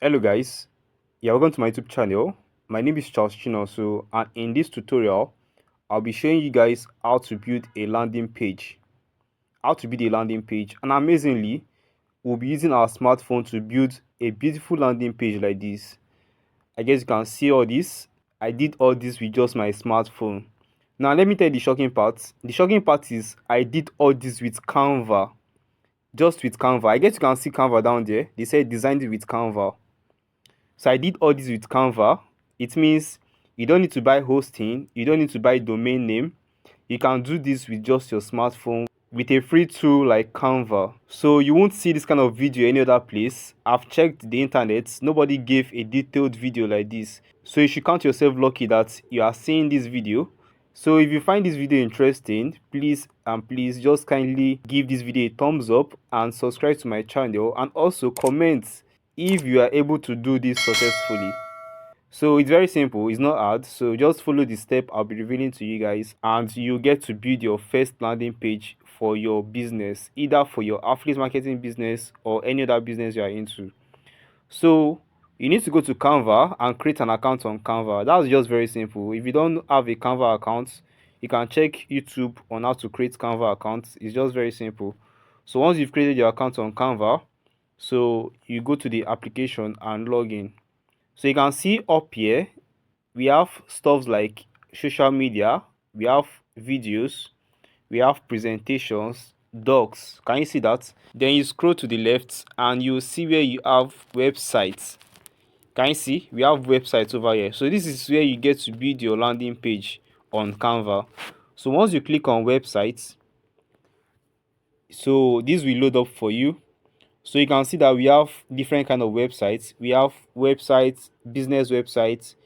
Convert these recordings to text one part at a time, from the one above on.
Hello guys, welcome to my YouTube channel. My name is Charles Chinoso, and in this tutorial I'll be showing you guys how to build a landing page. And amazingly, we'll be using our smartphone to build a beautiful landing page like this. I guess you can see all this. I did all this with just my smartphone. Now let me tell you the shocking part. The shocking part is I did all this with Canva. Just with Canva. I guess you can see Canva down there. They said designed it with Canva. So I did all this with Canva. It means you don't need to buy hosting, you don't need to buy domain name. You can do this with just your smartphone with a free tool like Canva. So you won't see this kind of video any other place. I've checked the internet, nobody gave a detailed video like this. So you should count yourself lucky that you are seeing this video. So if you find this video interesting, please just kindly give this video a thumbs up and subscribe to my channel, and also comment if you are able to do this successfully. So it's very simple, it's not hard. So just follow the step I'll be revealing to you guys, and you get to build your first landing page for your business, either for your affiliate marketing business or any other business you are into. So you need to go to Canva and create an account on Canva. That's just very simple. If you don't have a Canva account, you can check YouTube on how to create Canva accounts. It's just very simple. So once you've created your account on Canva, so you go to the application and log in. So you can see up here we have stuff like social media, we have videos, we have presentations, docs. Can you see that? Then you scroll to the left and you see where you have websites. Can you see? We have websites over here. So this is where you get to build your landing page on Canva. So once you click on websites, so this will load up for you. So you can see that we have different kind of websites. We have websites, business websites,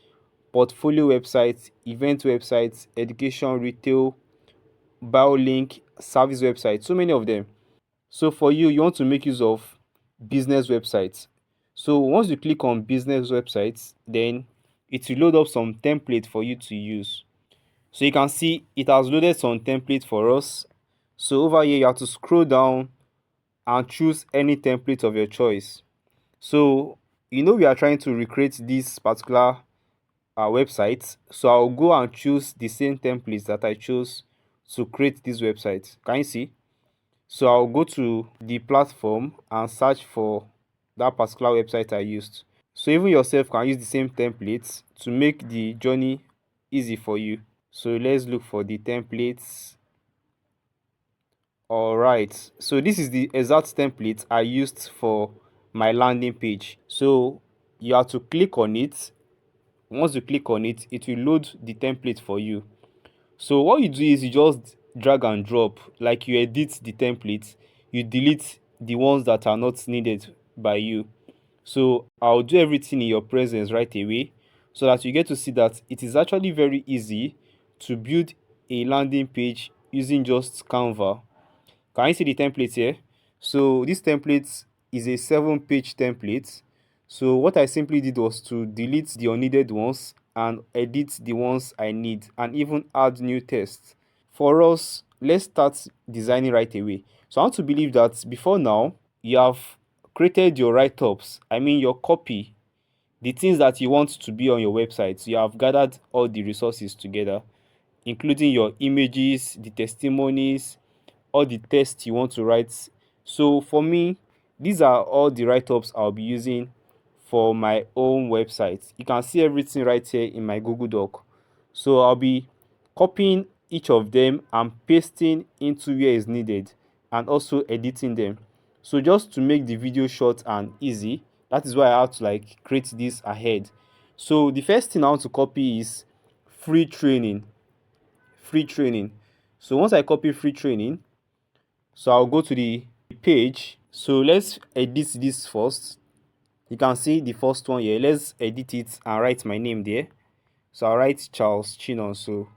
portfolio websites, event websites, education, retail, bio link, service websites, so many of them. So for you, you want to make use of business websites. So once you click on business websites, then it will load up some template for you to use. So you can see it has loaded some template for us. So over here, you have to scroll down and choose any template of your choice. So we are trying to recreate this particular website. So I'll go and choose the same templates that I chose to create this website. Can you see? So I'll go to the platform and search for that particular website I used. So even yourself can use the same templates to make the journey easy for you. So let's look for the templates. All right, so this is the exact template I used for my landing page. So you have to click on it. Once you click on it, it will load the template for you. So what you do is you just drag and drop, like you edit the template, you delete the ones that are not needed by you. So I'll do everything in your presence right away, so that you get to see that it is actually very easy to build a landing page using just Canva. Can you see the template here? So this template is a 7-page template. So what I simply did was to delete the unneeded ones and edit the ones I need, and even add new text. For us, let's start designing right away. So I want to believe that before now, you have created your write-ups, I mean your copy, the things that you want to be on your website. You have gathered all the resources together, including your images, the testimonies, all the tests you want to write. So for me, these are all the write-ups I'll be using for my own website. You can see everything right here in my Google Doc. So I'll be copying each of them and pasting into where is needed, and also editing them. So just to make the video short and easy, that is why I have to create this ahead. So the first thing I want to copy is free training. Free training. So once I copy free training, so I'll go to the page. So let's edit this first. You can see the first one here. Let's edit it and write my name there. So I'll write Charles Chinon. So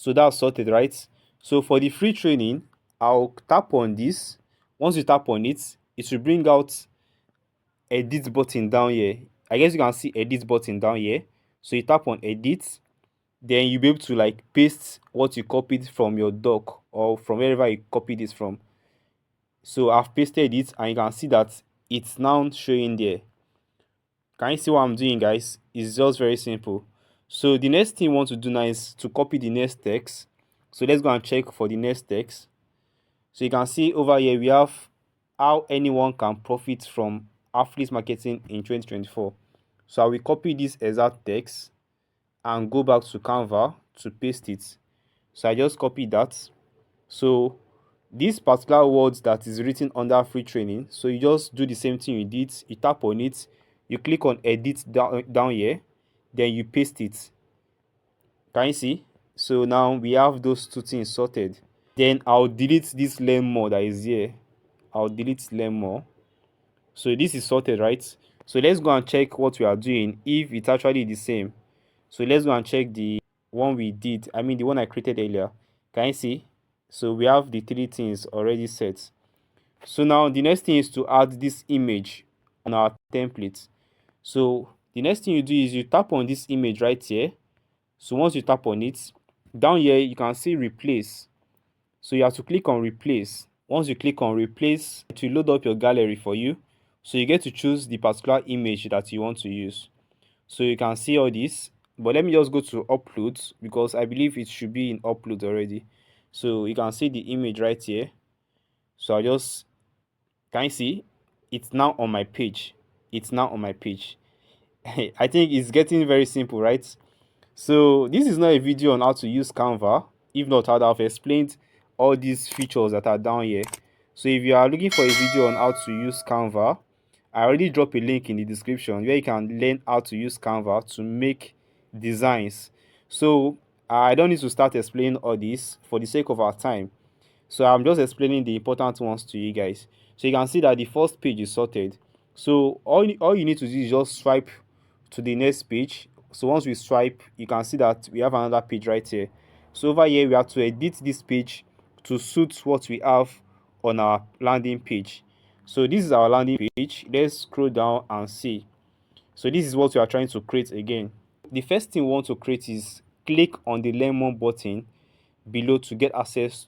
that's sorted, right? So for the free training, I'll tap on this. Once you tap on it, it will bring out edit button down here. I guess you can see edit button down here. So you tap on edit, then you'll be able to paste what you copied from your doc or from wherever you copied this from. So I've pasted it, and you can see that it's now showing there. Can you see what I'm doing, guys? It's just very simple. So the next thing you want to do now is to copy the next text. So let's go and check for the next text. So you can see over here we have how anyone can profit from affiliate marketing in 2024. So I will copy this exact text and go back to Canva to paste it. So I just copy that. So this particular word that is written under free training, so you just do the same thing you did. You tap on it, you click on edit down here, then you paste it. Can you see? So now we have those two things sorted. Then I'll delete this learn more that is here. I'll delete learn more. So this is sorted, right? So let's go and check what we are doing if it's actually the same. So let's go and check the one we did. I mean the one I created earlier. Can you see? So we have the three things already set. So now the next thing is to add this image on our template. So the next thing you do is you tap on this image right here. So once you tap on it, down here you can see replace. So you have to click on replace. Once you click on replace, it will load up your gallery for you. So you get to choose the particular image that you want to use. So you can see all this. But let me just go to upload because I believe it should be in upload already. So you can see the image right here. So I just, can you see? It's now on my page. It's now on my page. I think it's getting very simple, right? So this is not a video on how to use Canva. If not, I'd have explained all these features that are down here. So if you are looking for a video on how to use Canva, I already dropped a link in the description where you can learn how to use Canva to make designs. So I don't need to start explaining all this for the sake of our time. So I'm just explaining the important ones to you guys. So you can see that the first page is sorted. So all you need to do is just swipe to the next page. So once we swipe, you can see that we have another page right here. So over here we have to edit this page to suit what we have on our landing page. So this is our landing page. Let's scroll down and see. So this is what we are trying to create again. The first thing we want to create is click on the learn more button below to get access.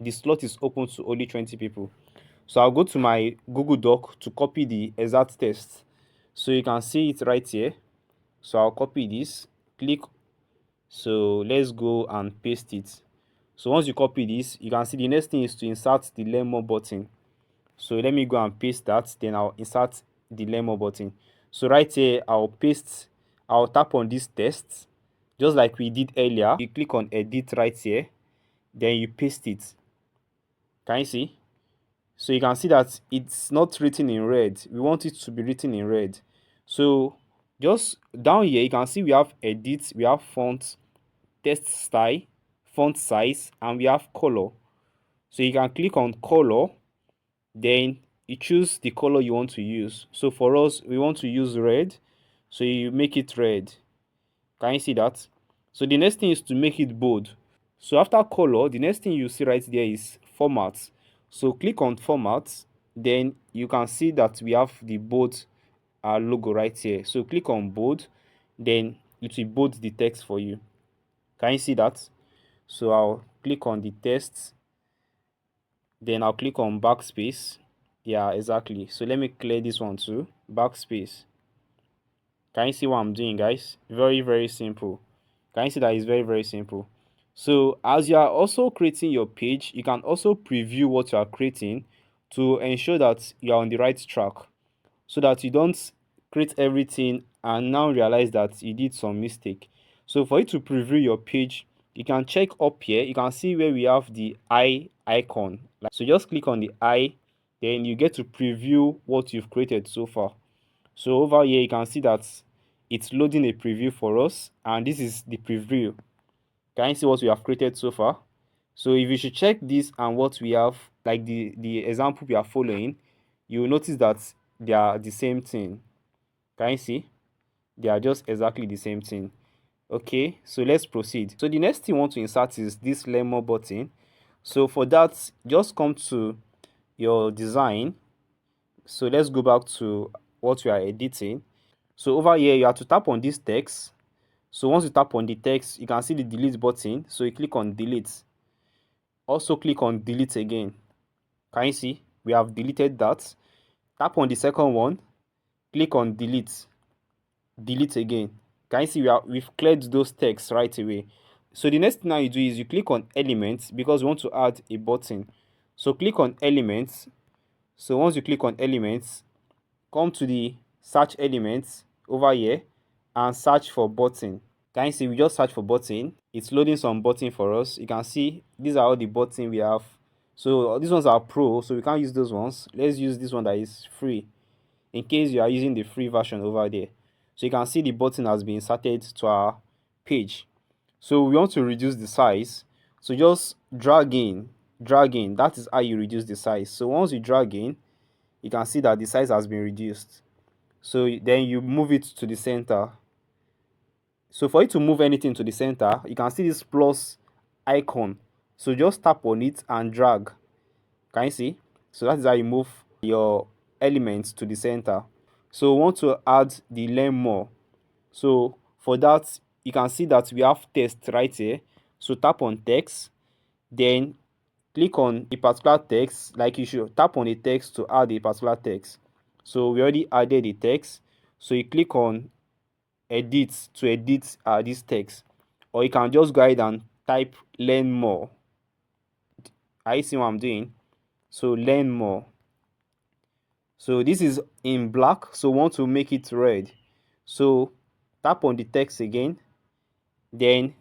The slot is open to only 20 people. So I'll go to my Google Doc to copy the exact text. So you can see it right here. So I'll copy this, click. So let's go and paste it. So once you copy this, you can see the next thing is to insert the learn more button. So let me go and paste that, then I'll insert the learn more button. So right here, I'll tap on this text, just like we did earlier. You click on edit right here, then you paste it. Can you see? So you can see that it's not written in red. We want it to be written in red. So just down here, you can see we have edit, we have font, text style, font size, and we have color. So you can click on color, then you choose the color you want to use. So for us, we want to use red. So you make it red. Can you see that? So the next thing is to make it bold. So after color, the next thing you see right there is format. So click on format, then you can see that we have the bold logo right here. So click on bold, then it will bold the text for you. Can you see that? So I'll click on the text, then I'll click on backspace. Yeah, exactly. So let me clear this one too. Backspace. Can you see what I'm doing, guys? Very, very simple. Can you see that it's very, very simple? So as you are also creating your page, you can also preview what you are creating to ensure that you are on the right track, so that you don't create everything and now realize that you did some mistake. So for you to preview your page, you can check up here. You can see where we have the eye icon. So just click on the eye, then you get to preview what you've created so far. So over here, you can see that it's loading a preview for us, and this is the preview. Can you see what we have created so far? So if you should check this and what we have, like the example we are following, you will notice that they are the same thing. Can you see? They are just exactly the same thing. Okay, so let's proceed. So the next thing you want to insert is this learn more button. So for that, just come to your design. So let's go back to what we are editing. So over here, you have to tap on this text. So once you tap on the text, you can see the delete button. So you click on delete. Also click on delete again. Can you see? We have deleted that. Tap on the second one, click on delete, delete again. Can you see we've cleared those texts right away? So the next thing now you do is you click on elements because we want to add a button. So click on elements. So once you click on elements, come to the search elements over here and search for button. Can you see we just search for button? It's loading some button for us. You can see these are all the button we have. So these ones are pro, so we can't use those ones. Let's use this one that is free in case you are using the free version over there. So you can see the button has been inserted to our page. So we want to reduce the size. So just drag in, drag in. That is how you reduce the size. So once you drag in, you can see that the size has been reduced. So then you move it to the center. So for you to move anything to the center, you can see this plus icon. So just tap on it and drag. Can you see? So that is how you move your elements to the center. So we want to add the learn more. So for that, you can see that we have text right here. So tap on text, then click on the particular text. Like you should tap on the text to add the particular text. So we already added the text. So you click on edit to edit this text, or you can just go ahead and type learn more. Are you seeing what I'm doing? So learn more. So this is in black, so we want to make it red. So tap on the text again, then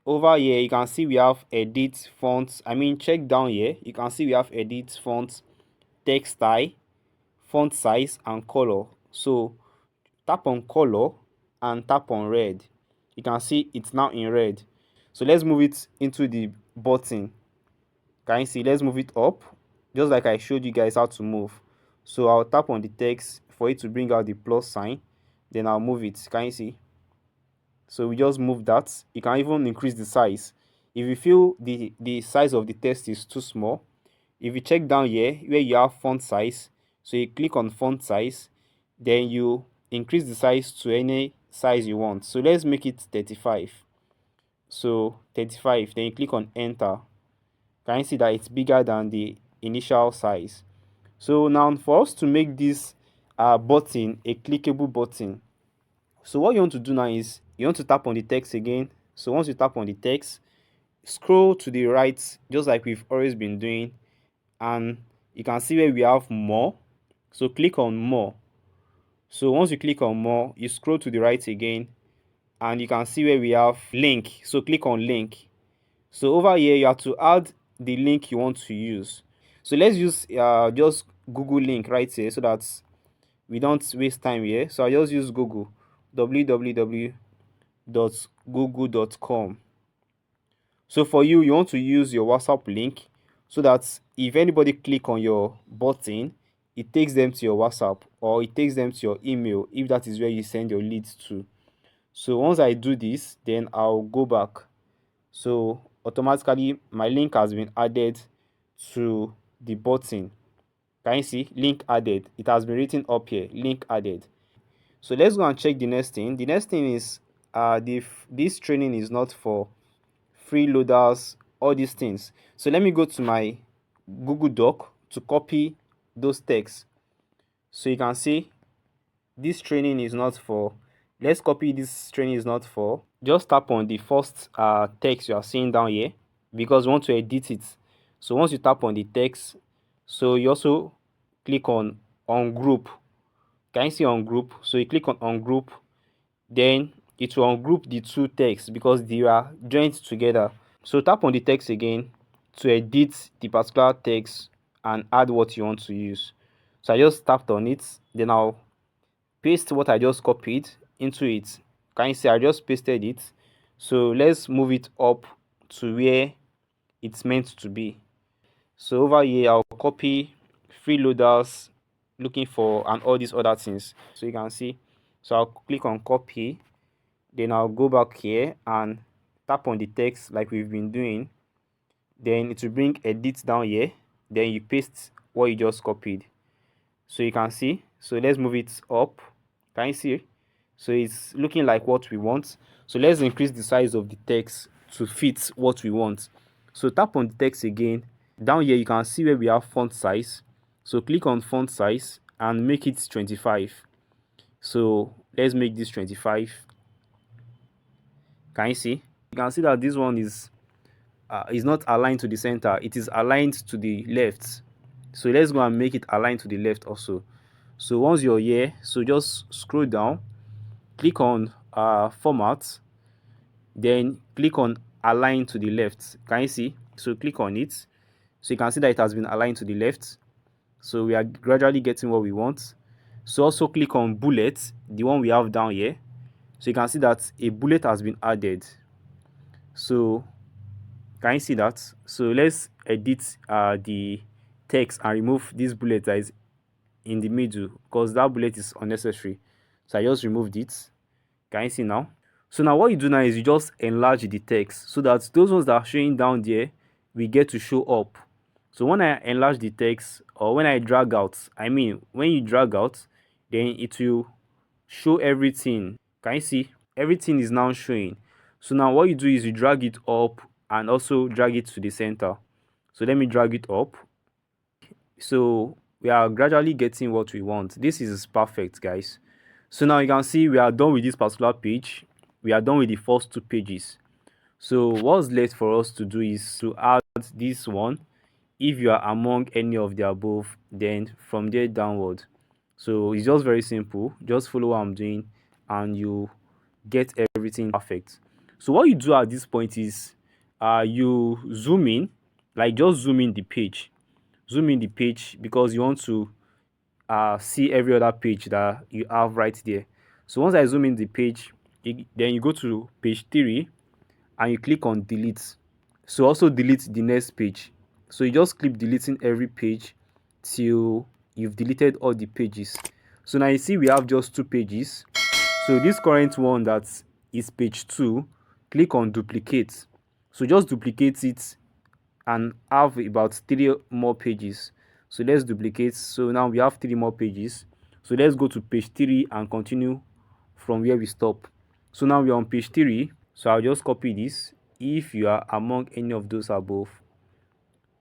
over here you can see we have edit fonts. Check down here, you can see we have edit fonts, text style, font size and color. So tap on color and tap on red. You can see it's now in red. So let's move it into the button. Can you see? Let's move it up just like I showed you guys how to move. So I'll tap on the text for it to bring out the plus sign, then I'll move it. Can you see? So we just move that. You can even increase the size if you feel the size of the text is too small. If you check down here where you have font size, so you click on font size, then you increase the size to any size you want. So let's make it 35. So 35, then you click on enter. Can you see that it's bigger than the initial size? So now for us to make this button a clickable button, so what you want to do now is you want to tap on the text again. So once you tap on the text, scroll to the right just like we've always been doing, and you can see where we have more. So click on more. So once you click on more, you scroll to the right again, and you can see where we have link. So click on link. So over here you have to add the link you want to use. So let's use just Google link right here so that we don't waste time here. So I just use Google, www.google.com. So for you, you want to use your WhatsApp link so that if anybody click on your button, it takes them to your WhatsApp or it takes them to your email if that is where you send your leads to. So once I do this, then I'll go back. So automatically my link has been added to the button. Can you see? Link added. It has been written up here, link added. So let's go and check the next thing. The next thing is this training is not for freeloaders, all these things. So let me go to my Google Doc to copy those texts. So you can see this training is not for, let's copy this training is not for. Just tap on the first text you are seeing down here because we want to edit it. So once you tap on the text, so you also click on group. Can you see on group? So you click on group, then it will ungroup the two texts because they are joined together. So tap on the text again to edit the particular text and add what you want to use. So I just tapped on it, then I'll paste what I just copied into it. Can you see I just pasted it? So let's move it up to where it's meant to be. So over here I'll copy freeloaders looking for and all these other things. So you can see. So I'll click on copy, then I'll go back here and tap on the text like we've been doing. Then it will bring edit down here, then you paste what you just copied. So you can see. So let's move it up. Can you see? So it's looking like what we want. So let's increase the size of the text to fit what we want. So tap on the text again. Down here you can see where we have font size. So click on font size and make it 25. So let's make this 25. Can you see? You can see that this one is not aligned to the center, it is aligned to the left. So let's go and make it aligned to the left also. So once you're here, so just scroll down, click on format, then click on align to the left. Can you see? So click on it. So you can see that it has been aligned to the left. So we are gradually getting what we want. So also click on bullet, the one we have down here. So you can see that a bullet has been added. So can you see that? So let's edit the text and remove this bullet that is in the middle, because that bullet is unnecessary. So I just removed it. Can you see now? So now what you do now is you just enlarge the text so that those ones that are showing down there will get to show up. So when I enlarge the text, or when I drag out, I mean when you drag out, then it will show everything. Can you see? Everything is now showing. So now what you do is you drag it up and also drag it to the center. So let me drag it up. So we are gradually getting what we want. This is perfect, guys. So now you can see we are done with this particular page. We are done with the first two pages. So what's left for us to do is to add this one. If you are among any of the above, then from there downward. So it's just very simple. Just follow what I'm doing and you get everything perfect. So what you do at this point is you zoom in, like just zoom in the page. Zoom in the page because you want to see every other page that you have right there. So once I zoom in the page, then you go to page 3 and you click on delete. So also delete the next page. So you just keep deleting every page till you've deleted all the pages. So now you see we have just 2 pages. So this current one that is page 2, click on duplicate. So just duplicate it and have about 3 more pages. So let's duplicate. So now we have 3 more pages. So let's go to page 3 and continue from where we stop. So now we're on page 3. So I'll just copy this if you are among any of those above.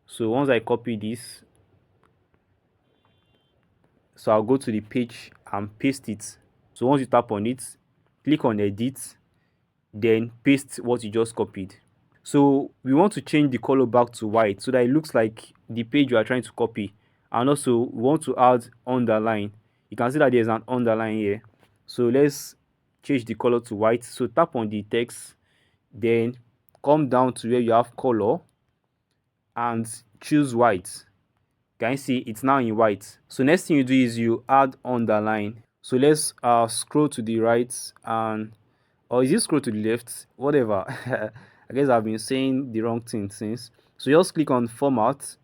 So once I copy this, so I'll go to the page and paste it. So once you tap on it, click on edit, then paste what you just copied. So we want to change the color back to white so that it looks like the page you are trying to copy. And also we want to add underline. You can see that there's an underline here. So let's change the color to white. So tap on the text, then come down to where you have color and choose white. Can you see it's now in white? So next thing you do is you add underline. So let's scroll to the right, and or is it scroll to the left? Whatever. I guess I've been saying the wrong thing since. So just click on format,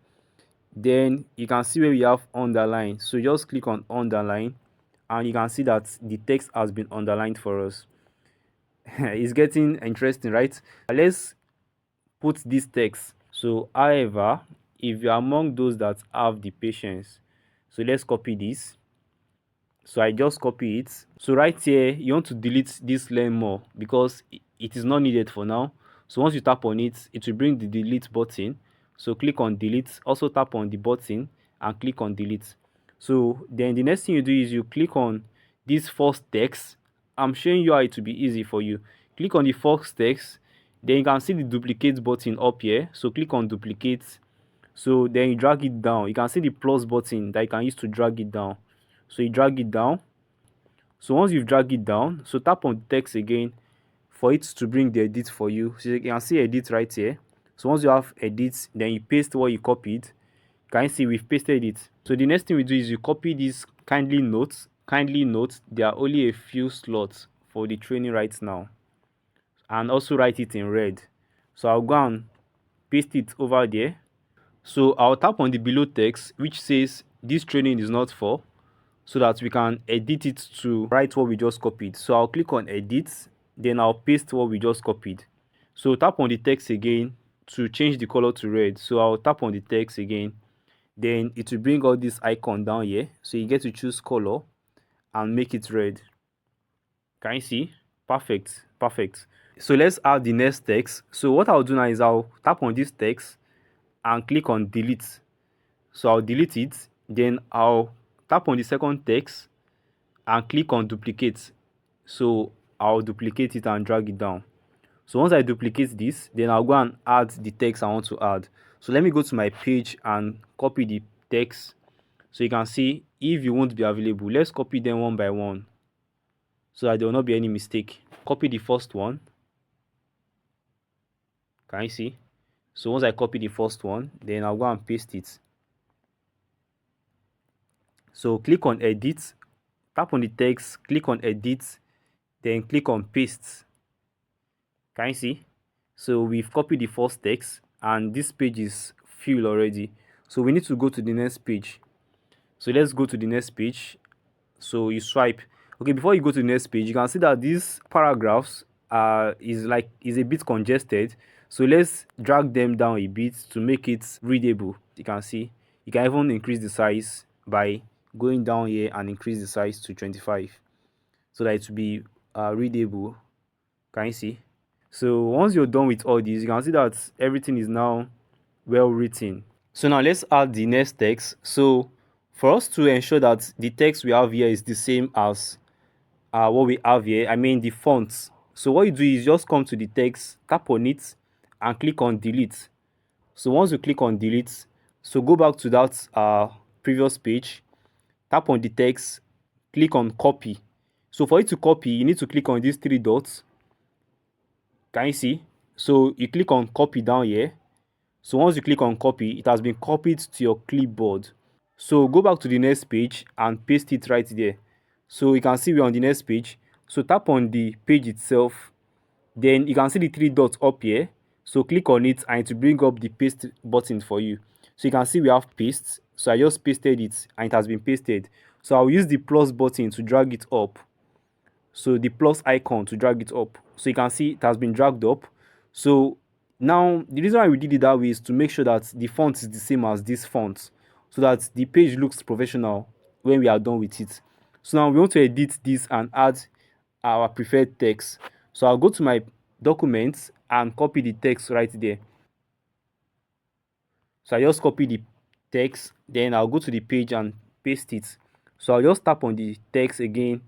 then you can see where we have underline. So just click on underline and you can see that the text has been underlined for us. It's getting interesting, right? Let's put this text. So however, if you're among those that have the patience, so let's copy this. So I just copy it. So right here you want to delete this learn more because it is not needed for now. So once you tap on it, it will bring the delete button. So click on delete, also tap on the button and click on delete. So then the next thing you do is you click on this first text. I'm showing you how it will be easy for you. Click on the first text, then you can see the duplicate button up here. So click on duplicate. So then you drag it down. You can see the plus button that you can use to drag it down. So you drag it down. So once you've dragged it down, so tap on text again for it to bring the edit for you. So you can see edit right here. So once you have edit, then you paste what you copied. Can you see we've pasted it? So the next thing we do is you copy this kindly note. Kindly note there are only a few slots for the training right now, and also write it in red. So I'll go and paste it over there. So I'll tap on the below text which says this training is not for, so that we can edit it to write what we just copied. So I'll click on edit, then I'll paste what we just copied. So tap on the text again to change the color to red. So I'll tap on the text again, then it will bring all this icon down here. So you get to choose color and make it red. Can you see? Perfect, perfect. So let's add the next text. So what I'll do now is I'll tap on this text and click on delete. So I'll delete it, then I'll tap on the second text and click on duplicate. So I'll duplicate it and drag it down. So once I duplicate this, then I'll go and add the text I want to add. So let me go to my page and copy the text. So you can see if you won't be available, let's copy them one by one so that there will not be any mistake. Copy the first one. Can you see? So once I copy the first one, then I'll go and paste it. So click on edit, tap on the text, click on edit, then click on paste. Can you see? So we've copied the first text and this page is filled already. So we need to go to the next page. So let's go to the next page. So you swipe. Okay, before you go to the next page, you can see that these paragraphs is a bit congested. So let's drag them down a bit to make it readable. You can see you can even increase the size by going down here and increase the size to 25 so that it will be readable. Can you see? So once you're done with all these, you can see that everything is now well written. So now let's add the next text. So for us to ensure that the text we have here is the same as what we have here, I mean the fonts. So what you do is just come to the text, tap on it and click on delete. So once you click on delete, so go back to that previous page, tap on the text, click on copy. So for you to copy, you need to click on these three dots. Can you see? So you click on copy down here. So once you click on copy, it has been copied to your clipboard. So go back to the next page and paste it right there. So you can see we're on the next page. So tap on the page itself. Then you can see the three dots up here. So click on it and it will bring up the paste button for you. So you can see we have paste. So I just pasted it and it has been pasted. So I'll use the plus button to drag it up. So the plus icon to drag it up. So you can see it has been dragged up. So now the reason why we did it that way is to make sure that the font is the same as this font so that the page looks professional when we are done with it. So now we want to edit this and add our preferred text. So I'll go to my documents and copy the text right there. So I just copy the text, then I'll go to the page and paste it. So I'll just tap on the text again.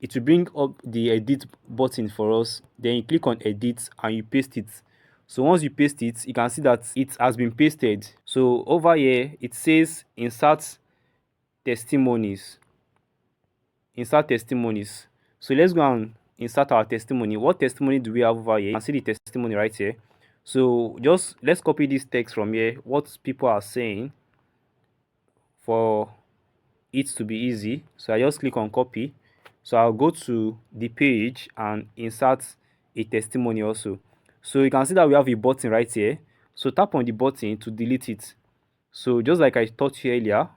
It will bring up the edit button for us. Then you click on edit and you paste it. So once you paste it, you can see that it has been pasted. So over here, it says insert testimonies. Insert testimonies. So let's go and insert our testimony. What testimony do we have over here? You can see the testimony right here. So just let's copy this text from here, what people are saying, for it to be easy. So I just click on copy. So I'll go to the page and insert a testimony also. So you can see that we have a button right here. So tap on the button to delete it. So just like I taught you earlier,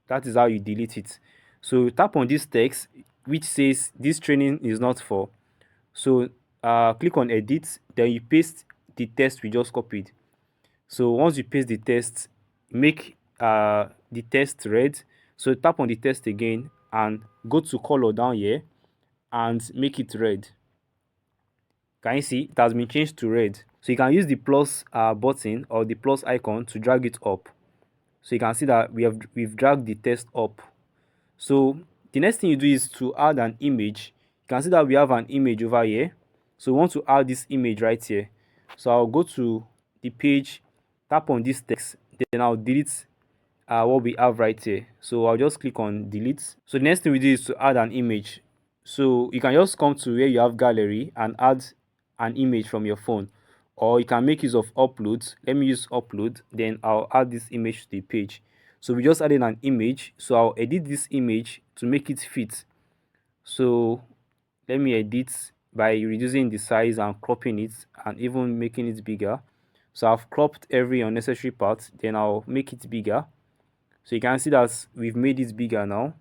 that is how you delete it. So tap on this text which says this training is not for. So click on edit, then you paste the text we just copied. So once you paste the text, make the text red. So tap on the text again and go to color down here and make it red. Can you see it has been changed to red? So you can use the plus button or the plus icon to drag it up. So you can see that we've dragged the text up. So the next thing you do is to add an image. You can see that we have an image over here. So we want to add this image right here. So I'll go to the page, tap on this text, then I'll delete what we have right here. So I'll just click on delete. So the next thing we do is to add an image. So you can just come to where you have gallery and add an image from your phone, or you can make use of uploads. Let me use upload, then I'll add this image to the page. So we just added an image, so I'll edit this image to make it fit. So let me edit by reducing the size and cropping it and even making it bigger. So I've cropped every unnecessary part, then I'll make it bigger. So you can see that we've made it bigger now.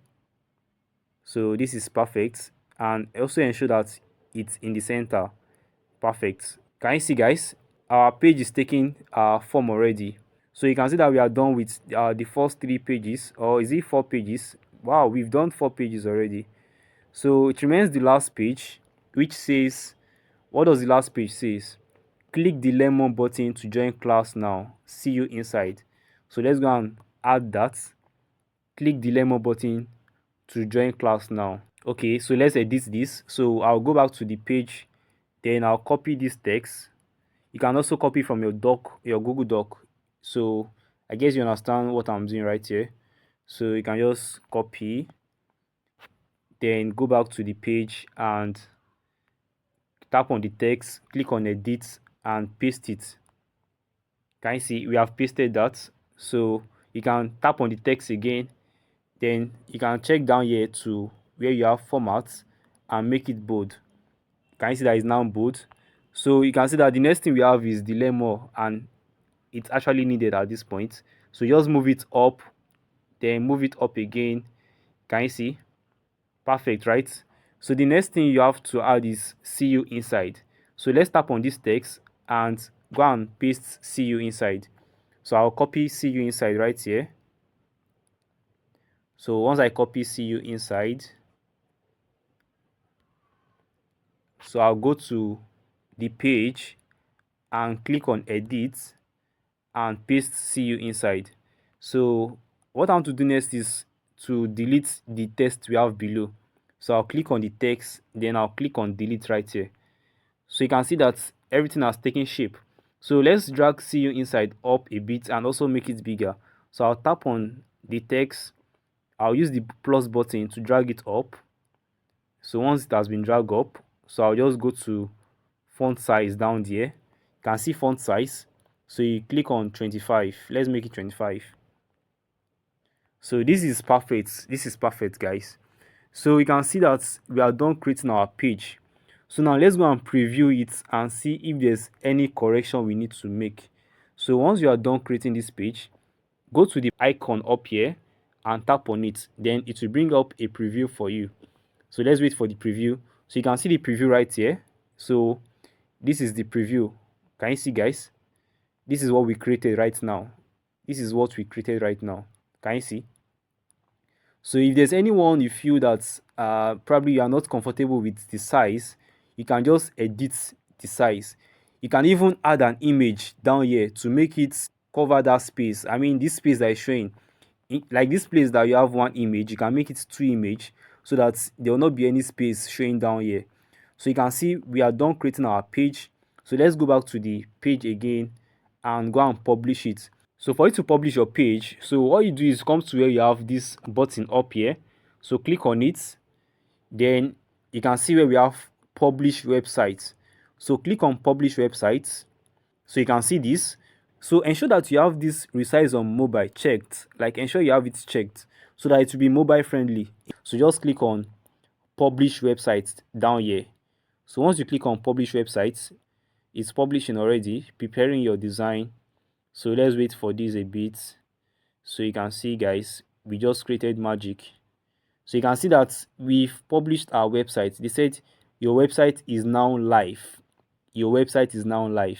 So this is perfect, and also ensure that it's in the center. Perfect. Can you see, guys? Our page is taking form already. So you can see that we are done with the first 3 pages, or is it 4 pages? Wow, we've done 4 pages already. So it remains the last page, which says, what does the last page says? Click the lemon button to join class now. See you inside. So let's go and add that. click the learn more button to join class now. Okay, so let's edit this. So I'll go back to the page, then I'll copy this text. You can also copy from your doc, your Google Doc. So I guess you understand what I'm doing right here. So you can just copy, then go back to the page and tap on the text, click on edit and paste it. Can you see we have pasted that? So you can tap on the text again, then you can check down here to where you have format and make it bold. Can you see that it's now bold? So you can see that the next thing we have is the learn more, and it's actually needed at this point. So just move it up, then move it up again. Can you see? Perfect, right? So the next thing you have to add is see you inside. So let's tap on this text and go and paste see you inside. So I'll copy see you inside right here. So once I copy see you inside, so I'll go to the page and click on edit and paste see you inside. So what I want to do next is to delete the text we have below. So I'll click on the text, then I'll click on delete right here. So you can see that everything has taken shape. So let's drag see you inside up a bit and also make it bigger. So I'll tap on the text. I'll use the plus button to drag it up. So once it has been dragged up, so I'll just go to font size down there. You can see font size. So you click on 25. Let's make it 25. So this is perfect. This is perfect, guys. So we can see that we are done creating our page. So now let's go and preview it and see if there's any correction we need to make. So once you are done creating this page, go to the icon up here and tap on it. Then it will bring up a preview for you. So let's wait for the preview. So you can see the preview right here. So this is the preview. Can you see, guys? This is what we created right now. This is what we created right now. Can you see? So if there's anyone you feel that probably you are not comfortable with the size, you can just edit the size. You can even add an image down here to make it cover that space. I mean, this space that is showing, like this place that you have one image, you can make it two image so that there will not be any space showing down here. So you can see we are done creating our page. So let's go back to the page again and go and publish it. So for you to publish your page, so what you do is come to where you have this button up here. So click on it. Then you can see where we have publish websites. So click on publish websites. So you can see this. So ensure that you have this resize on mobile checked. Like ensure you have it checked so that it will be mobile friendly. So just click on publish websites down here. So once you click on publish websites, it's publishing already, preparing your design. So let's wait for this a bit. So you can see, guys, we just created magic. So you can see that we've published our website. They said your website is now live. Your website is now live.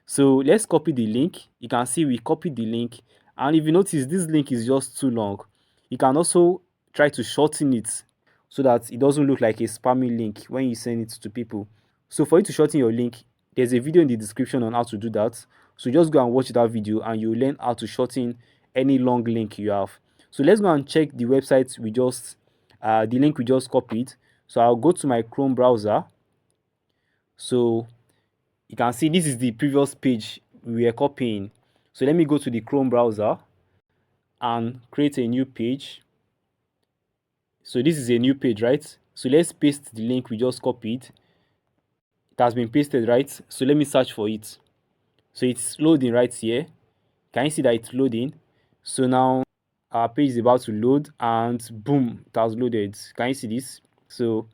So let's copy the link. You can see we copied the link, and if you notice this link is just too long, you can also try to shorten it so that it doesn't look like a spammy link when you send it to people. So for you to shorten your link, there's a video in the description on how to do that. So just go and watch that video and you'll learn how to shorten any long link you have. So let's go and check the website we just the link we just copied. So I'll go to my Chrome browser. So you can see this is the previous page we were copying. So let me go to the Chrome browser and create a new page. So this is a new page, right? So let's paste the link we just copied. It has been pasted, right? So let me search for it. So it's loading right here. Can you see that it's loading? So now our page is about to load and boom, it has loaded. Can you see this? So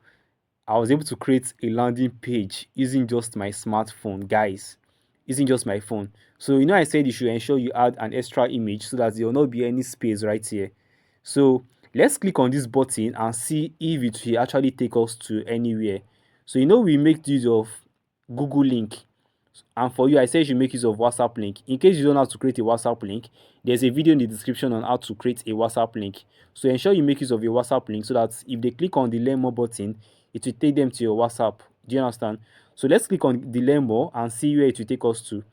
I was able to create a landing page using just my smartphone, guys. Using just my phone. So I said you should ensure you add an extra image so that there will not be any space right here. So let's click on this button and see if it will actually take us to anywhere. So we make use of Google link. And for you, I say you should make use of WhatsApp link. In case you don't know how to create a WhatsApp link, there's a video in the description on how to create a WhatsApp link. So ensure you make use of your WhatsApp link so that if they click on the learn more button, it will take them to your WhatsApp. Do you understand? So let's click on the learn more and see where it will take us to.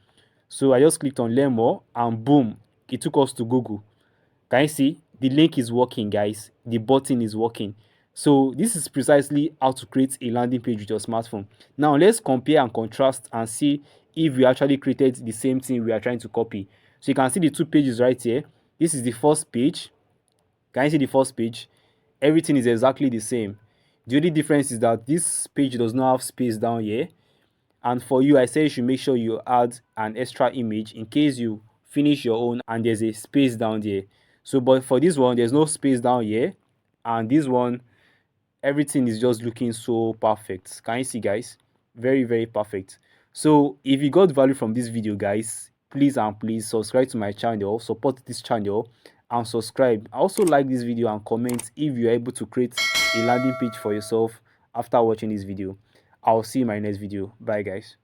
So I just clicked on learn more and boom, it took us to Google. Can you see? the link is working, guys. The button is working. So this is precisely how to create a landing page with your smartphone. Now let's compare and contrast and see if we actually created the same thing we are trying to copy. So you can see the two pages right here. This is the first page. Can you see the first page? Everything is exactly the same. The only difference is that this page does not have space down here. And for you, I say you should make sure you add an extra image in case you finish your own and there's a space down there. So, but for this one, there's no space down here. And this one, everything is just looking so perfect. Can you see, guys? Very, very perfect. So if you got value from this video, guys, please and please subscribe to my channel, support this channel, and subscribe. Also like this video and comment if you're able to create a landing page for yourself after watching this video. I'll see you in my next video. Bye, guys.